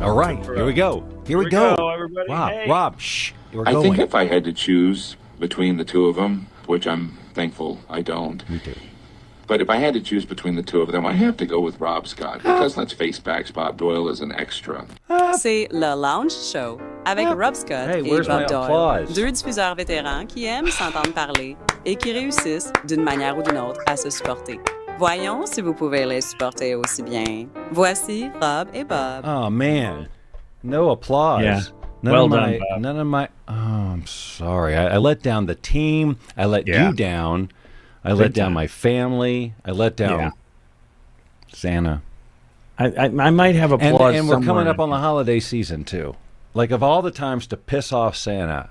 All right, here we go. Here we go. Everybody. Rob, Hey. Rob, shh. We're I going. think if I had to choose between the two of them, which I'm thankful I don't, Me too. but if I had to choose between the two of them, I have to go with Rob Scott, because let's face facts, Bob Doyle is an extra. C'est le Lounge Show avec Rob Scott Hey, et where's my Bob Doyle, applause? deux diffuseurs vétérans qui aiment s'entendre parler et qui réussissent d'une manière ou d'une autre à se supporter. Voyons si vous pouvez les supporter aussi bien. Voici Rob et Bob. Oh man, no applause. Yeah. None Well of my, done, Bob. None of my. Oh, I'm sorry. I let down the team. I let you down. I let down my family. I let down Santa. I might have applause And we're coming somewhere. up on the holiday season too. Like of all the times to piss off Santa,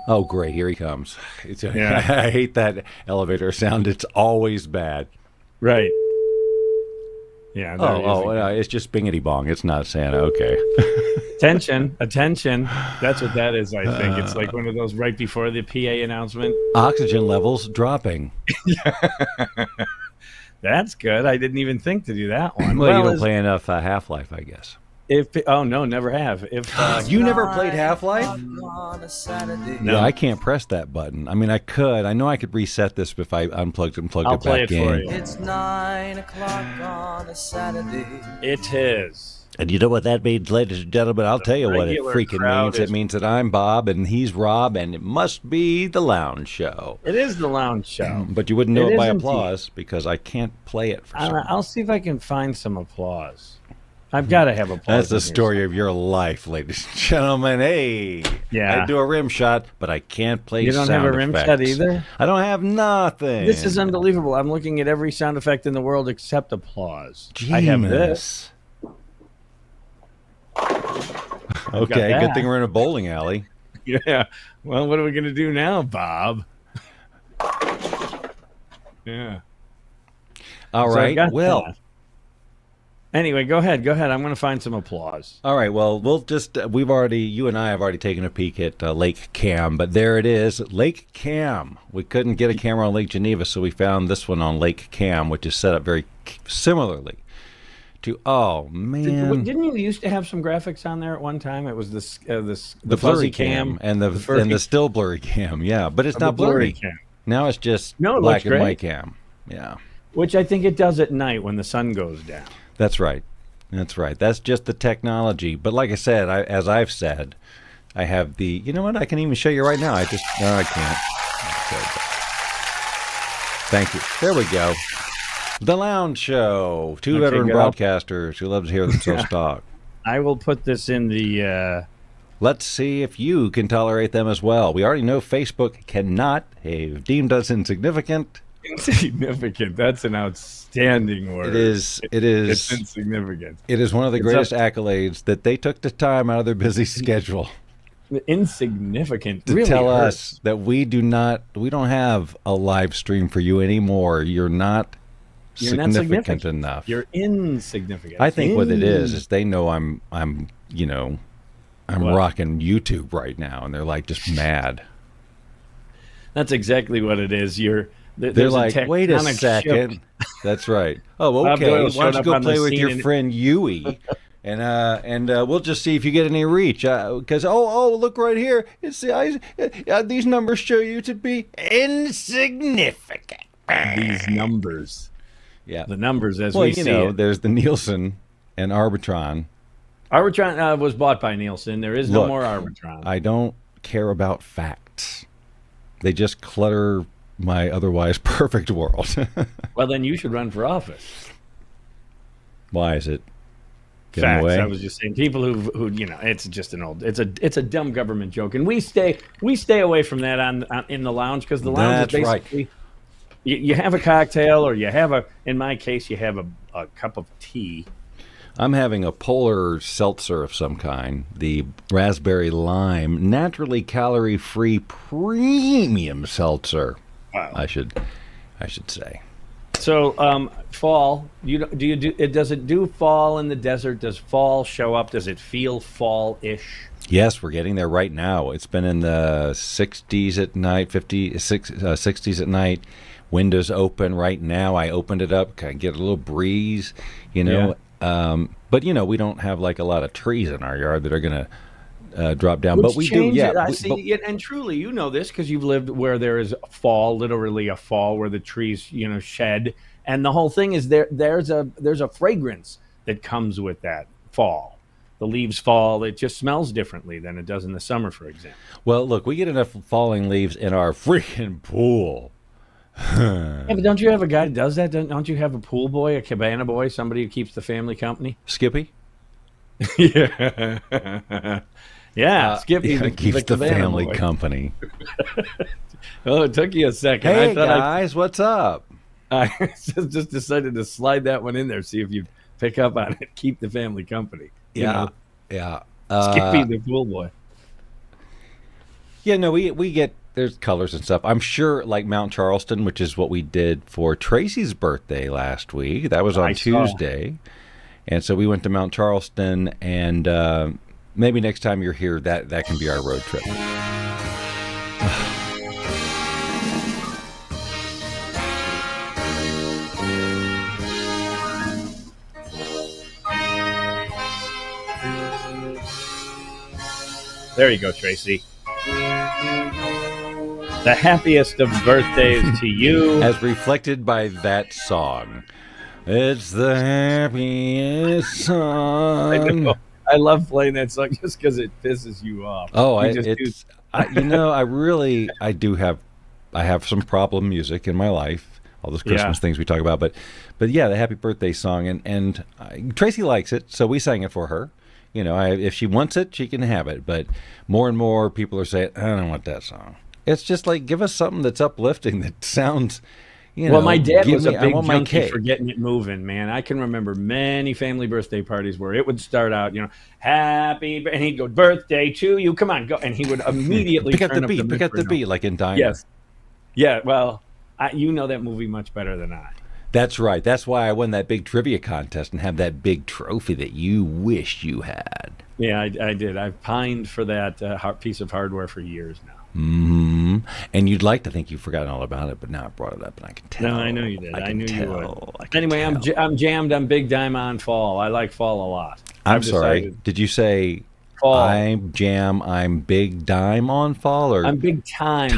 oh great, here he comes. I hate that elevator sound. It's always bad. Right. Yeah. It's just bingity bong. It's not Santa. Okay. Attention. That's what that is, I think. It's like one of those right before the PA announcement. Oxygen levels dropping. That's good. I didn't even think to do that one. Well, you don't play enough Half-Life, I guess. No, never have. You never played Half-Life? No. Yeah, I can't press that button. I mean, I could. I know I could reset this if I unplugged and plugged I'll it play back it in. for you. It's 9 o'clock on a Saturday. It is. And you know what that means, ladies and gentlemen? I'll tell you what it regular freaking crowd means. It means that I'm Bob and he's Rob, and it must be the Lounge Show. It is the Lounge Show. But you wouldn't know It it by is indeed. applause because I can't play it for some reason. I'll see if I can find some applause. I've got to have applause. That's the in here story of your life, ladies and gentlemen. Hey, Yeah. I do a rim shot, but I can't play You don't sound have a rim effects. shot either? I don't have nothing. This is unbelievable. I'm looking at every sound effect in the world except applause. Genius. I have this. Okay, that. good thing we're in a bowling alley. Yeah. Well, what are we going to do now, Bob? Yeah. All So I right. got Well, that. Anyway, go ahead. I'm going to find some applause. all right. Well, we'll just you and I have already taken a peek at Lake Cam, but there it is, Lake Cam. We couldn't get a camera on Lake Geneva, so we found this one on Lake Cam, which is set up very similarly to. Oh man, Didn't you used to have some graphics on there at one time? It was the the fuzzy blurry cam and the furry- still blurry cam. Yeah, but it's the not blurry. cam. Now it's just No, it black looks and great. white cam. Yeah. Which I think it does at night when the sun goes down. That's right. That's right. That's just the technology. But like I said, as I've said, I have the. You know what? I can even show you right now. I can't. Okay. Thank you. There we go. The Lounge Show. Two Okay, veteran good. broadcasters who love to hear themselves talk. I will put this in the. Let's see if you can tolerate them as well. We already know Facebook cannot. They've deemed us insignificant. Insignificant. That's an outstanding word. It is. It's insignificant. It is one of the It's greatest up- accolades that they took the time out of their busy schedule Insignificant. to really tell hurts. us that we don't have a live stream for you anymore. You're not You're not significant enough. You're insignificant. I think what it is they know I'm rocking YouTube right now, and they're like just mad. That's exactly what it is. They're like, wait a tectonic second. shift. That's right. Oh, Bob okay. Doyle Why showed don't you up go on the play with scene your and- friend Yui, and we'll just see if you get any reach. Because look right here. It's these numbers show you to be insignificant. These numbers. Yeah. The numbers as Well, we see it. there's the Nielsen and Arbitron. Arbitron was bought by Nielsen. There is no Look, more Arbitron. I don't care about facts. They just clutter my otherwise perfect world. Well, then you should run for office. Why is it? Get in the Facts. way? I was just saying, people who it's just it's a dumb government joke, and we stay away from that on in the lounge, because the lounge is That's right. basically you have a cocktail, or you have in my case you have a cup of tea. I'm having a polar seltzer of some kind, the raspberry lime, naturally calorie-free premium seltzer. Wow. I should say. So fall, does it do fall in the desert? Does fall show up? Does it feel fall-ish? Yes, we're getting there right now. It's been in the 60s at night, 60s at night. windows open right now. I opened it up, kind of get a little breeze, you know. But you know, we don't have like a lot of trees in our yard that are going to drop down. Which but we do, yeah. I see, and truly, you know this because you've lived where there is fall, literally a fall where the trees, you know, shed, and the whole thing is there's a fragrance that comes with that fall. The leaves fall. It just smells differently than it does in the summer, for example. Well, look, we get enough falling leaves in our freaking pool. Yeah, but don't you have a guy that does that? Don't you have a pool boy, a cabana boy, somebody who keeps the family company? Skippy? Yeah. Yeah, Skippy keeps the family boy. company. Oh, it took you a second. Hey, guys, what's up? I just decided to slide that one in there, see if you pick up on it. Keep the family company. Yeah. Skippy the pool boy. Yeah, no, we get, there's colors and stuff. I'm sure, like Mount Charleston, which is what we did for Tracy's birthday last week. That was on Tuesday. And so we went to Mount Charleston, and maybe next time you're here, that can be our road trip. There you go, Tracy. The happiest of birthdays to you. As reflected by that song. It's the happiest song. I love playing that song just because it pisses you off. Oh, I have some problem music in my life. All those Christmas things we talk about, but yeah, the happy birthday song, and Tracy likes it, so we sang it for her. You know, if she wants it, she can have it. But more and more people are saying, I don't want that song. It's just like, give us something that's uplifting, that sounds, you know. Well, my dad was a big junkie cake for getting it moving, man. I can remember many family birthday parties where it would start out, you know, happy, and he'd go, birthday to you, come on, go. And he would immediately pick up the beat, like in Diner. Yes. Yeah, well, you know that movie much better than I. That's right. That's why I won that big trivia contest and have that big trophy that you wished you had. Yeah, I did. I've pined for that piece of hardware for years now. Mm-hmm. And you'd like to think you've forgotten all about it, but now I brought it up, and I can tell. No, I know you did. I knew you would. Anyway, I'm jammed on big time on fall. I like fall a lot. I'm sorry. Did you say fall? I'm big dime on fall, or I'm big time.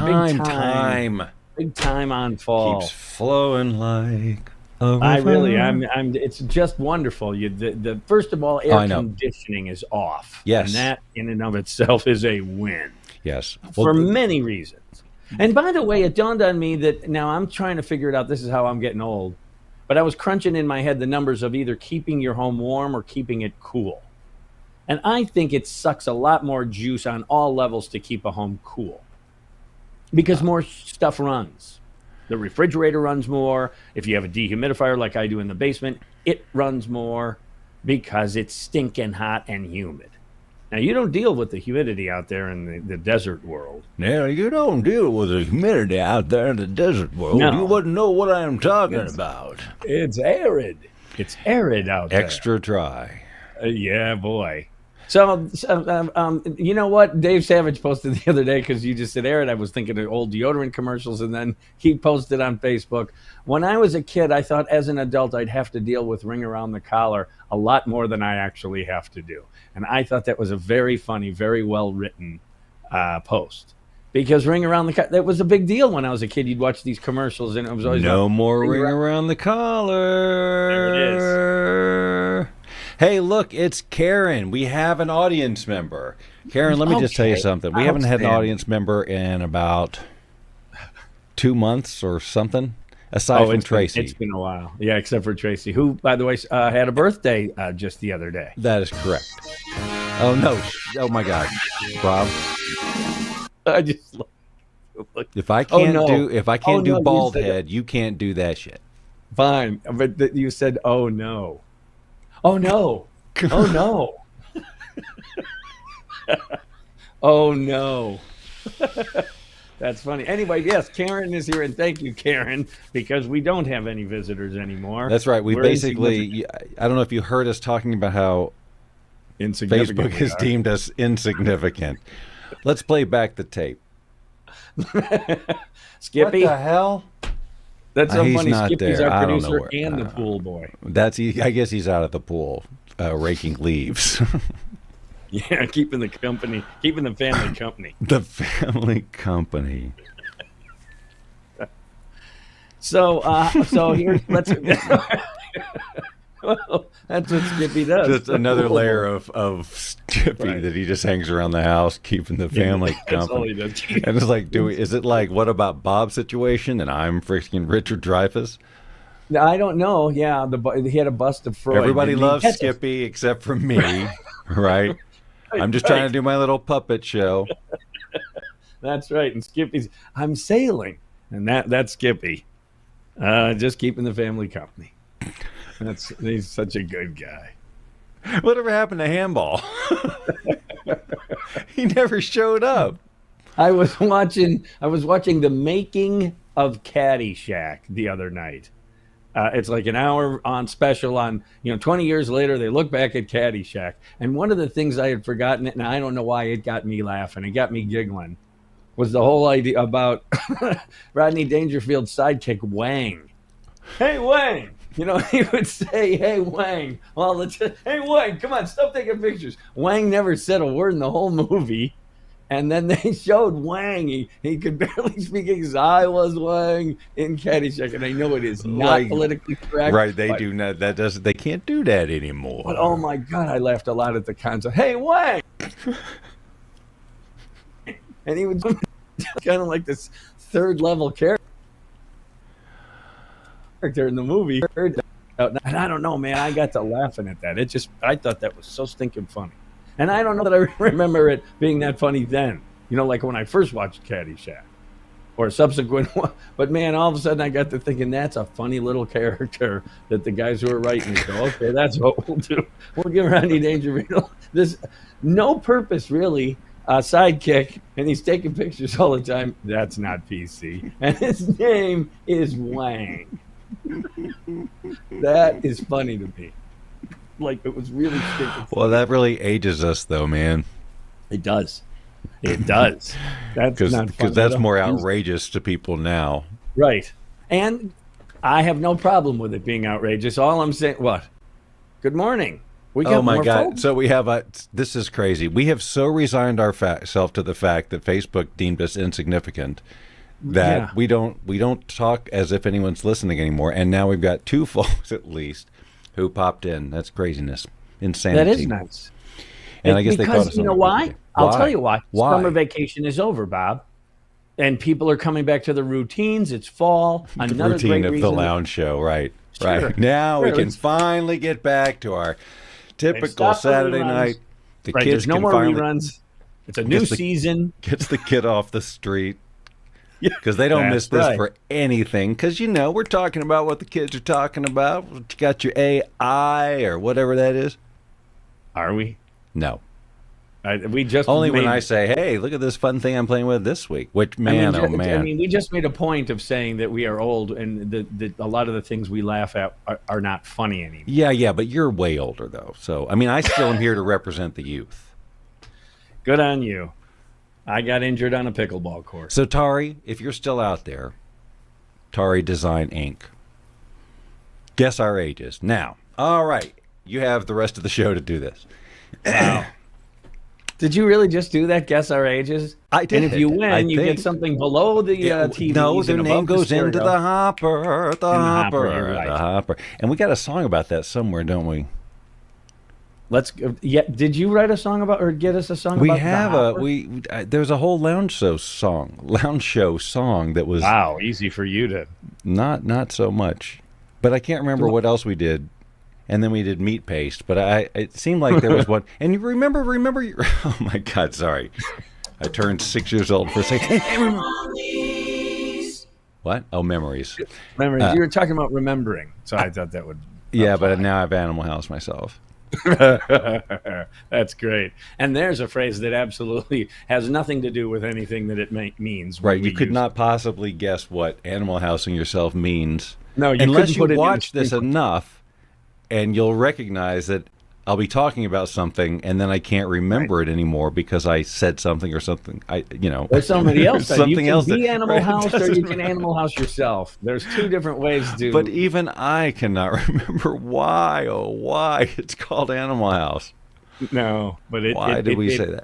Big time on fall. Keeps flowing like a river. I really, I'm. It's just wonderful. The first of all, air conditioning is off. Yes, and that in and of itself is a win. Yes, for many reasons. And by the way, it dawned on me that now I'm trying to figure it out. This is how I'm getting old. But I was crunching in my head the numbers of either keeping your home warm or keeping it cool. And I think it sucks a lot more juice on all levels to keep a home cool. Because more stuff runs. The refrigerator runs more. If you have a dehumidifier like I do in the basement, it runs more because it's stinking hot and humid. Now, you don't deal with the humidity out there in the desert world. No, you don't deal with the humidity out there in the desert world. No. You wouldn't know what I'm talking about. It's arid. It's arid out there. Extra dry. Yeah, boy. So, you know what? Dave Savage posted the other day, because you just said arid. I was thinking of old deodorant commercials, and then he posted on Facebook. When I was a kid, I thought as an adult I'd have to deal with ring around the collar a lot more than I actually have to do. And I thought that was a very funny, very well-written post. Because ring around the collar, that was a big deal when I was a kid. You'd watch these commercials, and it was always no more ring around the collar. There it is. Hey, look, it's Karen. We have an audience member. Karen, let me just tell you something. We haven't had an audience member in about 2 months or something, aside from Tracy. It's been a while. Yeah, except for Tracy, who, by the way, had a birthday just the other day. That is correct. Oh, no. Oh, my God. Rob. I just look. If I can't do bald head, you can't do that shit. Fine. But you said, oh, no. Oh, no. Oh, no. Oh, no. That's funny. Anyway, yes, Karen is here, and thank you, Karen, because we don't have any visitors anymore. That's right. We basically, I don't know if you heard us talking about how Facebook has deemed us insignificant. Let's play back the tape. Skippy. What the hell? That's so He's funny. not Skippy's there. our I don't know producer where- and the pool boy. I guess he's out at the pool raking leaves. Yeah, keeping the family company. The family company. So here, let's. Well, that's what Skippy does. Just another Pool layer boy. of Skippy Right. that he just hangs around the house, keeping the family That's all he company. does. And it's like, is it like what about Bob's situation and I'm freaking Richard Dreyfuss? I don't know. Yeah, he had a bust of Freud. Everybody didn't he? loves That's a- Skippy except for me, right? I'm just trying to do my little puppet show. That's right. And Skippy's, I'm sailing, and that's Skippy, just keeping the family company. He's such a good guy. Whatever happened to Handball? He never showed up. I was watching the making of Caddyshack the other night. It's like an hour on special on, 20 years later, they look back at Caddyshack. And one of the things I had forgotten, and I don't know why it got me laughing, it got me giggling, was the whole idea about Rodney Dangerfield's sidekick, Wang. Hey, Wang! He would say, hey, Wang. Hey, Wang, come on, stop taking pictures. Wang never said a word in the whole movie. And then they showed Wang. He could barely speak English. I was Wang in Caddyshack, and I know it is not politically correct. Right, they do not. They can't do that anymore. But oh my God, I laughed a lot at the concept. Hey, Wang! And he was kind of like this third level character in the movie. And I don't know, man. I got to laughing at that. I thought that was so stinking funny. And I don't know that I remember it being that funny then. Like when I first watched Caddyshack or subsequent one. But man, all of a sudden I got to thinking that's a funny little character that the guys who are writing it go, okay, that's what we'll do. We'll give Rodney Dangerfield this no purpose really sidekick, and he's taking pictures all the time. That's not PC. And his name is Wang. That is funny to me. Like it was really stinking. Well, that really ages us, though, man. It does. It does. That's not because that's more outrageous to people now. Right. And I have no problem with it being outrageous. All I'm saying, what? Good morning. We got Oh my more God! folks? So we have this is crazy. We have so resigned ourselves to the fact that Facebook deemed us insignificant that Yeah. we don't talk as if anyone's listening anymore. And now we've got 2 folks at least who popped in. That's craziness, insanity. That is nice. And I guess they caught because us. you know on the why? video. I'll tell you why. Why? Summer vacation is over, Bob, and people are coming back to the routines. It's fall. The Another routine great of reason. the lounge show, right? Sure. Right. Now we Sure, can let's- finally get back to our typical stopped the Saturday reruns. night. The Right, kids there's no can more finally reruns. It's a new Gets the- season. gets the kid off the street. Because they don't miss That's this right. for anything. Because, we're talking about what the kids are talking about. You got your AI or whatever that is. Are we? No. We just Only when made- I say, hey, look at this fun thing I'm playing with this week. Which, man, oh, man. we just made a point of saying that we are old, and that a lot of the things we laugh at are not funny anymore. Yeah, but you're way older, though. So, I still am here to represent the youth. Good on you. I got injured on a pickleball course. So, Tari, if you're still out there, Tari Design Inc., guess our ages. Now, all right, you have the rest of the show to do this. Wow. Did you really just do that? Guess our ages? I did. And if you win, I you think. get something below the TV. No, their name goes into the hopper, the hopper, you're right. the hopper. And we got a song about that somewhere, don't we? Let's. Yeah. Did you write a song about, or get us a song? We about have the a hopper? there's a whole lounge show song that was Wow, easy for you to. not so much, but I can't remember what else we did. And then we did meat paste, but it seemed like there was one. And you remember? Oh my God, sorry, I turned 6 years old for a second. What? Oh, memories. Remember, you were talking about remembering, so I thought that would. Yeah, but now I have Animal House myself. That's great. And there's a phrase that absolutely has nothing to do with anything that it means. when Right, we you could use not possibly guess what Animal Housing yourself means. No, you unless couldn't you put it in watch the this sequence. enough, and you'll recognize that I'll be talking about something, and then I can't remember it anymore because I said something or something. Or somebody else said. Something You else can be that- Animal right, House, or doesn't you can Animal House yourself. There's two different ways to. But even I cannot remember why. Oh, why it's called Animal House? No, but Why did we say that?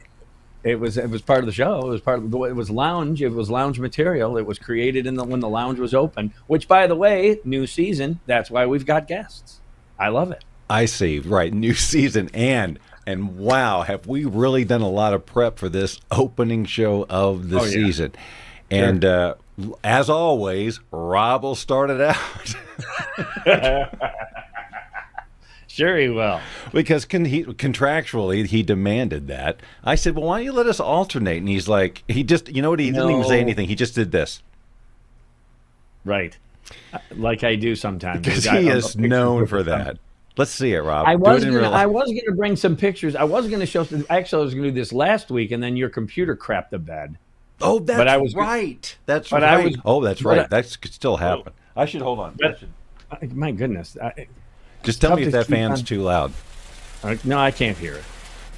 It was part of the show. It was part of it was lounge. It was lounge material. It was created when the lounge was open. Which, by the way, new season. That's why we've got guests. I love it. I see. Right, new season and wow, have we really done a lot of prep for this opening show of the season? And as always, Rob will start it out. Sure he will. Because contractually, he demanded that. I said, well, why don't you let us alternate? And he's like, he just, you know what? He didn't even say anything. He just did this. Right. Like I do sometimes. Because he is known for that. Let's see it, Rob. I was going to bring some pictures. I was going to show some. Actually, I was going to do this last week, and then your computer crapped the bed. Oh, that's right. That's right. That's right. That could still happen. I should hold on. My goodness. Just tell me if that fan's too loud. No, I can't hear it.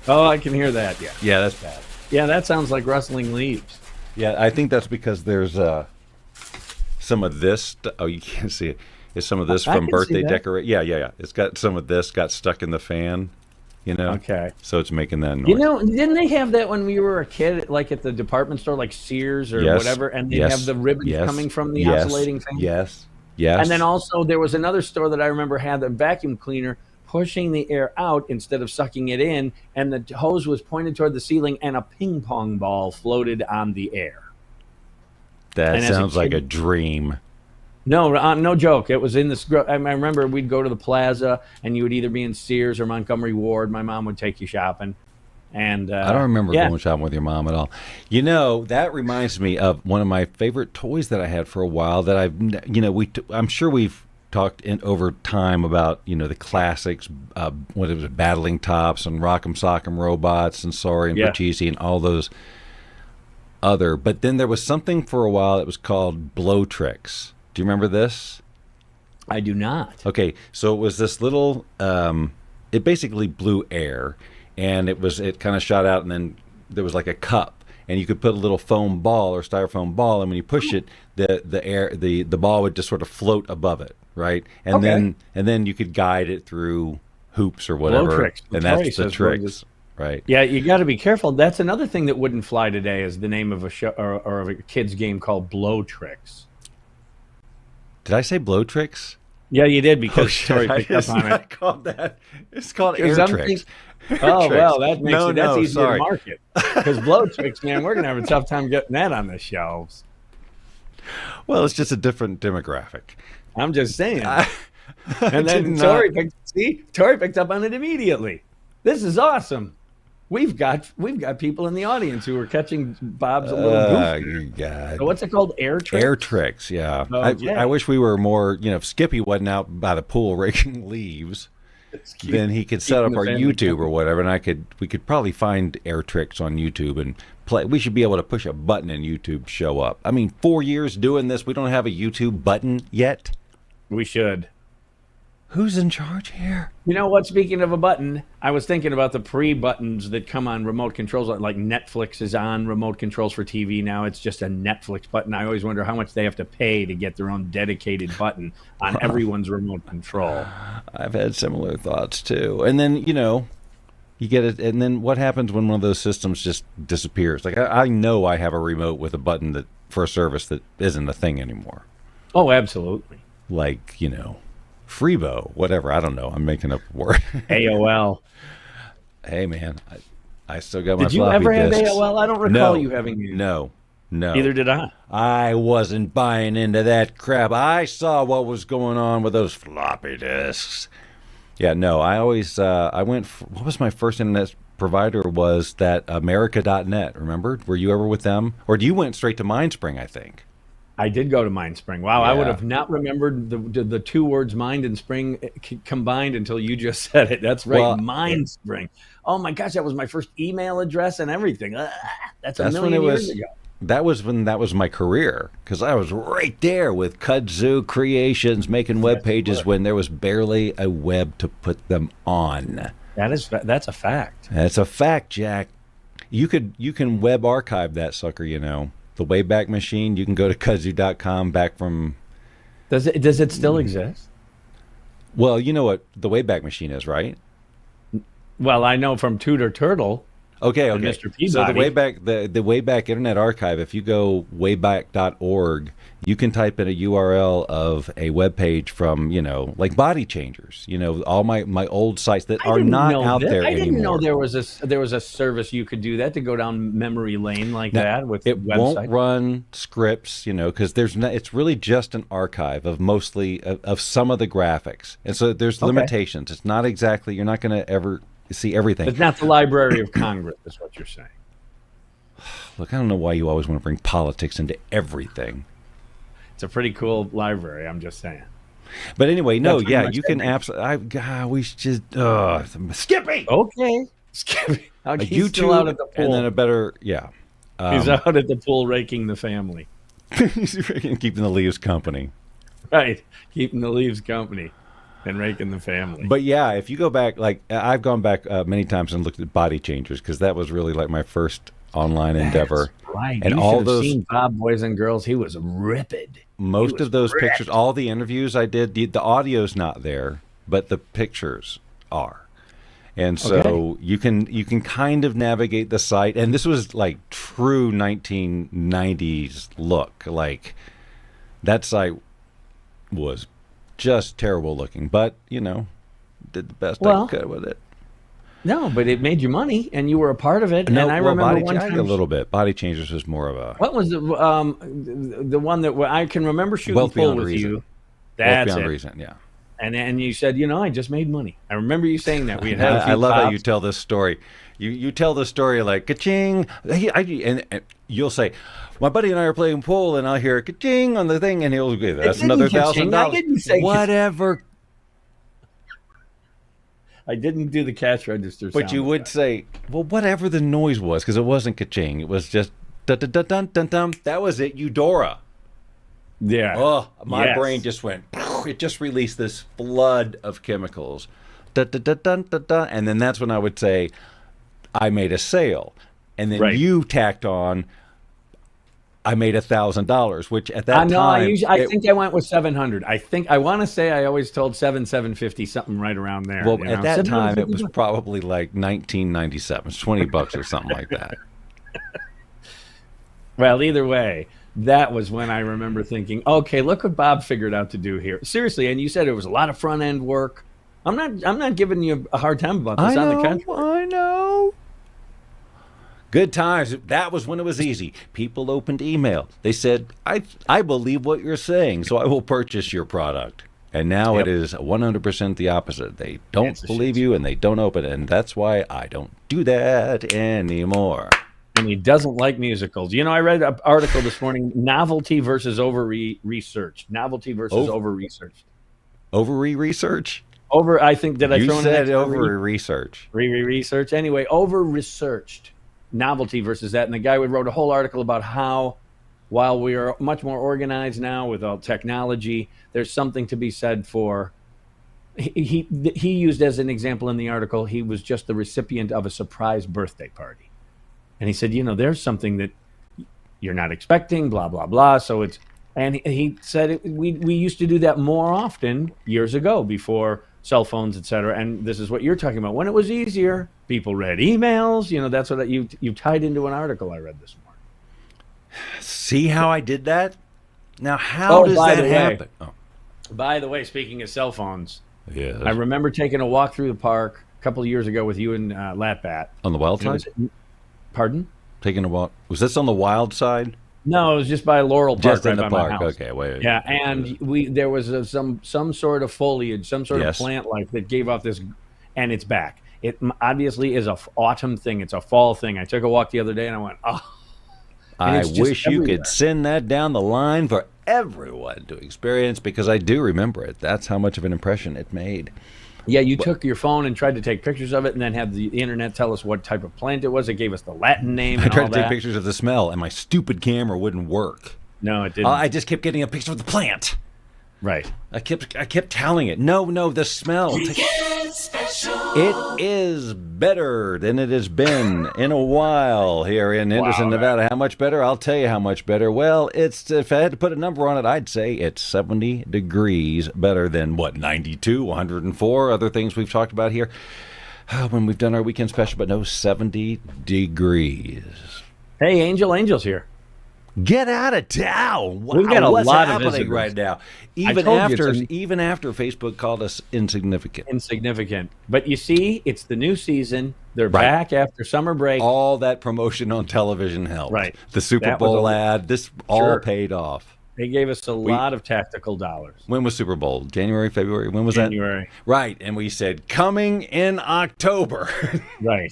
Oh, I can hear that. Yeah. Yeah, that's bad. Yeah, that sounds like rustling leaves. Yeah, I think that's because there's some of this. Oh, you can't see it. It's some of this from birthday decoration. Yeah. It's got some of this got stuck in the fan. Okay. So it's making that noise. Didn't they have that when we were a kid, like at the department store, like Sears or whatever, and they have the ribbons coming from the oscillating fan? Yes. And then also there was another store that I remember had a vacuum cleaner pushing the air out instead of sucking it in, and the hose was pointed toward the ceiling, and a ping pong ball floated on the air. That sounds like a dream. No, no joke. It was in this. I remember we'd go to the plaza, and you would either be in Sears or Montgomery Ward. My mom would take you shopping. And I don't remember going shopping with your mom at all. That reminds me of one of my favorite toys that I had for a while that I'm sure we've talked over time about, the classics, what it was, Battling Tops and Rock'em Sock'em Robots and Sorry and Pachisi and all those other. But then there was something for a while that was called Blow Tricks. Do you remember this? I do not. Okay, so it was this little, it basically blew air. And it kind of shot out, and then there was like a cup, and you could put a little foam ball or styrofoam ball, and when you push it, the ball would just sort of float above it, right? And then you could guide it through hoops or whatever. Blow tricks. And that's the tricks, right? Yeah, you got to be careful. That's another thing that wouldn't fly today is the name of a show or of a kid's game called Blow Tricks. Did I say Blow Tricks? Yeah, you did because Tori picked up on it. Called that. It's called Air Tricks. Oh, well, that makes that's easy to sorry. market. Because Blow Tricks, man, we're going to have a tough time getting that on the shelves. Well, it's just a different demographic. I'm just saying. And then Tori picked up on it immediately. This is awesome. We've got people in the audience who are catching Bob's a little goof. So what's it called? Air Tricks? Air Tricks, yeah. Okay. I wish we were more, if Skippy wasn't out by the pool raking leaves, then he could set up our YouTube or whatever, and we could probably find Air Tricks on YouTube and play. We should be able to push a button and YouTube show up. I mean, 4 years doing this, we don't have a YouTube button yet. We should. Who's in charge here? You know what? Speaking of a button, I was thinking about the pre-buttons that come on remote controls. Like Netflix is on remote controls for TV now. It's just a Netflix button. I always wonder how much they have to pay to get their own dedicated button on everyone's remote control. I've had similar thoughts too. And then, you get it. And then what happens when one of those systems just disappears? Like I know I have a remote with a button for a service that isn't a thing anymore. Oh, absolutely. Like, Freebo, whatever. I don't know. I'm making up a word. AOL. Hey, man. I still got my floppy disks. Did you ever have AOL? I don't recall you having it. No. Neither did I. I wasn't buying into that crap. I saw what was going on with those floppy disks. Yeah, no. I always, what was my first internet provider was that America.net, remember? Were you ever with them? Or you went straight to Mindspring, I think. I did go to Mindspring. Wow, yeah. I would have not remembered the two words mind and spring combined until you just said it. That's right, Mindspring. Oh my gosh, that was my first email address and everything. That's a million years ago. That was when that was my career, because I was right there with Kudzu Creations making web pages when there was barely a web to put them on. That's a fact. That's a fact, Jack. You can web archive that sucker, The Wayback Machine. You can go to kazoo.com back from. Does it still exist? Well, you know what the Wayback Machine is, right? Well, I know from Tudor Turtle. Okay. And Mr. Peabody. So the Wayback Internet Archive, if you go wayback.org, you can type in a URL of a web page from, like Body Changers, all my old sites that are not out there anymore. I didn't know there was a service you could do that to go down memory lane like that with it websites. Won't run scripts, because it's really just an archive of mostly of some of the graphics. And so there's limitations. It's not exactly, you're not going to ever see everything. It's not the Library of Congress, is what you're saying. Look, I don't know why you always want to bring politics into everything. It's a pretty cool library, I'm just saying. But anyway, no, yeah, you can absolutely. We should just Skippy. Okay, Skippy. He's still out at the pool, and then a better, yeah. He's out at the pool raking the family. He's keeping the leaves company. Right, keeping the leaves company and raking the family. But yeah, if you go back, like I've gone back many times and looked at Body Changers because that was really like my first online endeavor. Right, and you all should have those seen Bob Boys and Girls. He was ripped. Most of those pictures, all the interviews I did, the audio's not there, but the pictures are. And so you can kind of navigate the site. And this was like true 1990s look. Like that site was just terrible looking, but did the best I could with it. No, but it made you money, and you were a part of it. No, and I remember one time a little bit. Body Changers was more of a. What was the one that I can remember shooting Wealth pool Beyond with Reason. you? That's Wealth Beyond it. Reason, yeah. And you said, I just made money. I remember you saying that. We had a few I love pops. how you tell this story. You tell the story like ka-ching, and you'll say, my buddy and I are playing pool, and I'll hear ka-ching on the thing, and he'll go, that's another $1,000. I didn't say whatever. I didn't do the cash register. But you would say, well, whatever the noise was, because it wasn't ka-ching. It was just dun-dun-dun-dun-dun. That was it, Eudora. Yeah. Oh, my brain just went, it just released this flood of chemicals. Dun-dun-dun-dun-dun-dun. And then that's when I would say, I made a sale. And then you tacked on, I made $1,000, which at that time... I think I went with 700. I want to say I always told 750, something right around there. Well, at that time, it was probably like 1997. It's $20 or something like that. Well, either way, that was when I remember thinking, okay, look what Bob figured out to do here. Seriously, and you said it was a lot of front-end work. I'm not giving you a hard time about this. On the contrary. I know. Good times. That was when it was easy. People opened email. They said, I believe what you're saying, so I will purchase your product. And now it is 100% the opposite. They don't believe you, and they don't open it. And that's why I don't do that anymore. And he doesn't like musicals. I read an article this morning, novelty versus over-researched. Novelty versus over-researched. Over-research? I think, did I throw in an extra? You said over-research. Research. Anyway, over-researched. Novelty versus that. And the guy wrote a whole article about how, while we are much more organized now with all technology, there's something to be said for. He used as an example in the article, he was just the recipient of a surprise birthday party. And he said, there's something that you're not expecting, blah, blah, blah. So he said we used to do that more often years ago before cell phones, etc. And this is what you're talking about. When it was easier, people read emails. That's what you tied into an article I read this morning. See how I did that? Now, how does that happen? By the way, speaking of cell phones, yes. I remember taking a walk through the park a couple of years ago with you and Latbat. On the wild side? Pardon? Taking a walk. Was this on the wild side? No, it was just by Laurel Park, just right in the by park. my house. Okay, wait. Yeah, and there was some sort of foliage, some sort of plant life that gave off this, and it's back. It obviously is a autumn thing. It's a fall thing. I took a walk the other day, and I went, oh. I wish you could send that down the line for everyone to experience, because I do remember it. That's how much of an impression it made. Yeah, you took your phone and tried to take pictures of it, and then have the internet tell us what type of plant it was. It gave us the Latin name. I tried to take pictures of the smell, and my stupid camera wouldn't work. No, it didn't. I just kept getting a picture of the plant. Right. I kept telling it, no, the smell. It is better than it has been in a while here in Henderson, Nevada. How much better? I'll tell you how much better. Well, it's if I had to put a number on it, I'd say it's 70 degrees better than, 92, 104, other things we've talked about here when we've done our weekend special, but no, 70 degrees. Hey, Angel's here. Get out of town! Wow, We've got a what's lot of happening visitors right now? even After Facebook called us insignificant. But you see, it's the new season. They're Right. back after summer break. All that promotion on television helped. Right. The Super That was Bowl a- ad. This all Sure. paid off. They gave us a lot of tactical dollars. When was Super Bowl? January, February? When was January. that? Right. And we said coming in October. Right.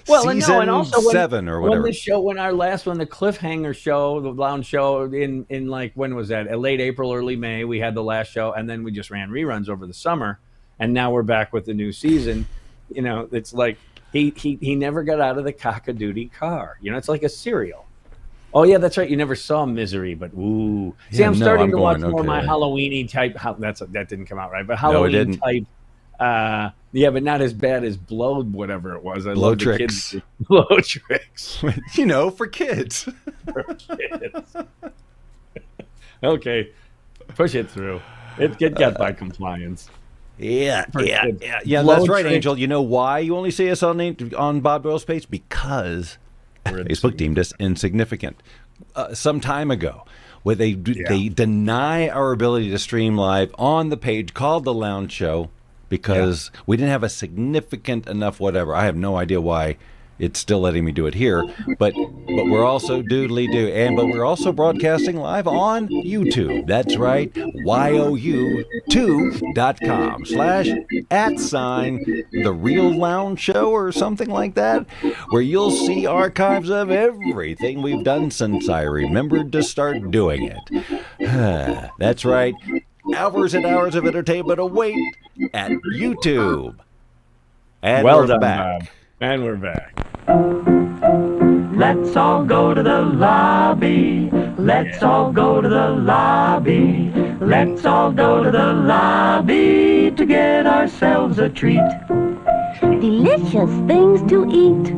Well, and Season and also 7 or whatever. When our last one, the cliffhanger show, the lounge show in like, when was that? Late April, early May, we had the last show, and then we just ran reruns over the summer, and now we're back with the new season. You know, it's like he never got out of the cock-a-doodie car. You know, it's like a cereal. Oh yeah, that's right. You never saw Misery, but ooh. See, Yeah, I'm no, starting I'm to watch going, more of my okay. Halloweeny type. That didn't come out right, but No, it Halloween didn't. type. Yeah, but not as bad as Blow, whatever it was. I Blow love the Tricks. kids. Blow Tricks. You know, for kids. Kids. Okay, push it through. It got by compliance. Yeah, For kids. yeah. Blow That's right, Tricks. Angel. You know why you only see us on Bob Doyle's page? Because Facebook deemed us insignificant. Some time ago, where they deny our ability to stream live on the page called The Lounge Show because we didn't have a significant enough whatever. I have no idea why it's still letting me do it here, but we're also but we're also broadcasting live on YouTube. That's right, you2.com/@The Real Lounge Show or something like that, where you'll see archives of everything we've done since I remembered to start doing it. That's right, hours and hours of entertainment await at YouTube. And Well we're done, back. Bob. And we're back. Let's all go to the lobby. Let's all go to the lobby. Let's all go to the lobby to get ourselves a treat. Delicious things to eat.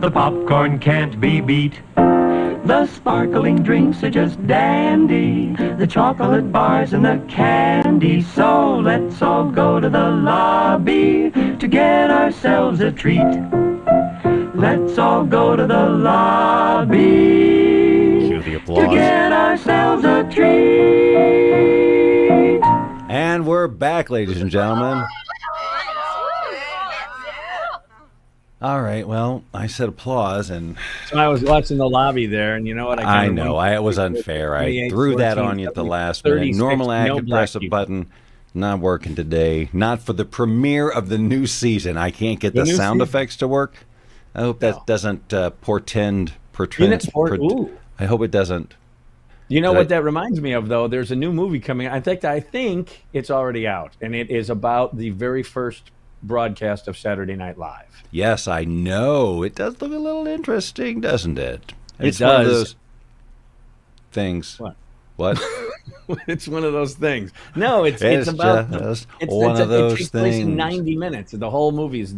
The popcorn can't be beat. The sparkling drinks are just dandy. The chocolate bars and the candy. So let's all go to the lobby to get ourselves a treat. Let's all go to the lobby Cue the to applause. get ourselves a treat. And we're back, ladies and gentlemen. All right, well, I said applause, and So I was watching the lobby there, and you know what? I know it was unfair. I 28, threw that 14, on you at the last minute. 36, Normally, I no could black press a people. button. Not working today. Not for the premiere of the new season. I can't get The the new sound season? effects to work. I hope that No. doesn't portend. Ooh. I hope it doesn't. You know Did what I- that reminds me of, though? There's a new movie coming. I think it's already out, and it is about the very first broadcast of Saturday Night Live. Yes, I know. It does look a little interesting, doesn't it? It It's one of does. those things. What? What? It's one of those things. No, it's It's about just one of those it takes place in things. 90 minutes. The whole movie is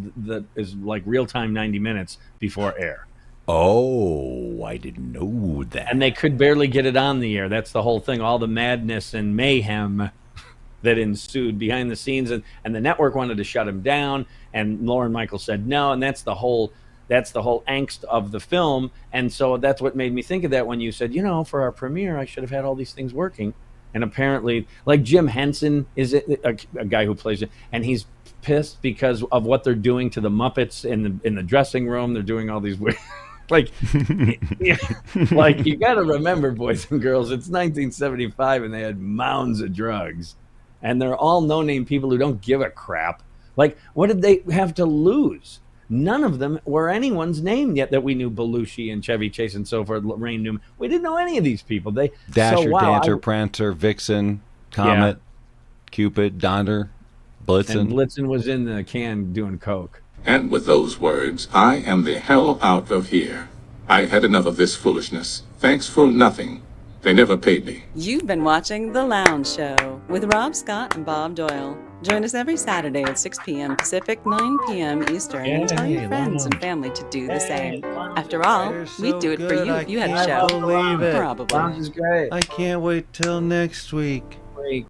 like real time 90 minutes before air. Oh, I didn't know that. And they could barely get it on the air. That's the whole thing. All the madness and mayhem that ensued behind the scenes, and the network wanted to shut him down, and Lauren Michaels said no, and that's the whole angst of the film. And so that's what made me think of that when you said, for our premiere, I should have had all these things working. And apparently, like Jim Henson is a guy who plays it, and he's pissed because of what they're doing to the Muppets in the dressing room. They're doing all these weird. Like you got to remember, boys and girls, it's 1975 and they had mounds of drugs, and they're all no-name people who don't give a crap. Like, what did they have to lose? None of them were anyone's name yet that we knew. Belushi and Chevy Chase and so forth, Lorraine Newman. We didn't know any of these people. Dasher, Dancer, Prancer, Vixen, Comet, Cupid, Donner, Blitzen. And Blitzen was in the can doing coke. And with those words, I am the hell out of here. I've had enough of this foolishness. Thanks for nothing. They never paid me. You've been watching The Lounge Show with Rob Scott and Bob Doyle. Join us every Saturday at 6 p.m. Pacific, 9 p.m. Eastern, and tell your friends and family to do the same. After all, we'd do it for you if you had a show. Believe it. Lounge Probably. is great. I can't wait till next week. Great.